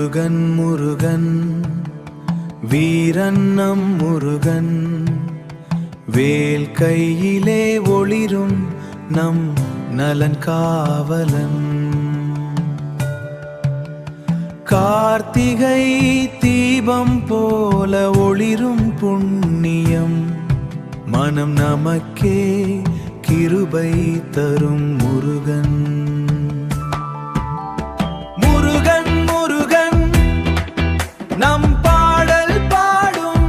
முருகன் முருகன் வீரன் நம் முருகன், வேல் கையிலே ஒளிரும் நம் நலன் காவலன். கார்த்திகை தீபம் போல ஒளிரும் புண்ணியம், மனம் நமக்கே கிருபை தரும் முருகன். முருகன் முருகன் நம் பாடல் பாடும்,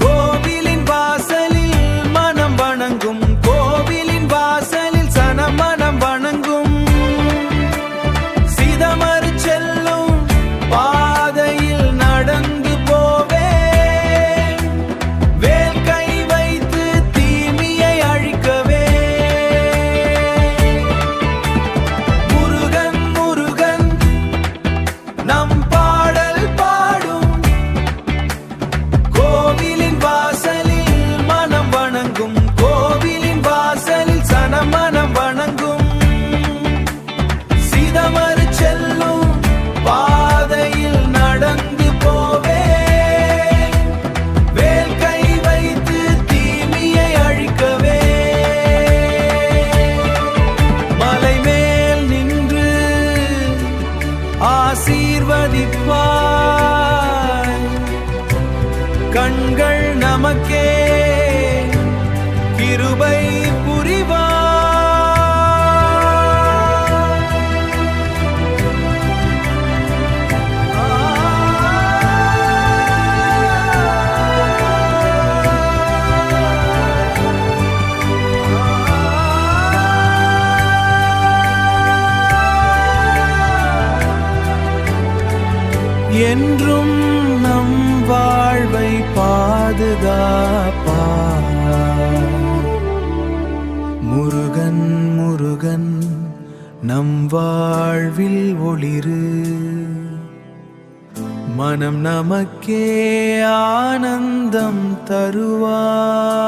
கோவிலின் வாசலில் மனம் வணங்கும், கோவிலின் வாசலில் சனம் மனம் வணங்கும். சிதமறு செல்லும் பாதையில் நடந்து போவே, வேல் கை வைத்து தீமையை அழிக்கவே. முருகன் முருகன் நம் பாடல் பாடும், கோவிலின் வாசலில் மனம் வணங்கும், கோவிலின் வாசலில் சனம் மனம் வணங்கும். சிதமறு செல்லும் பாதையில் நடந்து போவே, வேல் கை வைத்து தீமையை அழிக்கவே. மலை மேல் நின்று ஆசீர்வதிப்பாய், கண்கள் நமக்கே கிருபை புரிவாய். என்றும் நம் வாழ்வை பாதுகாப்பார். முருகன் முருகன் நம் வாழ்வில் ஒளிரு, மனம் நமக்கே ஆனந்தம் தருவார்.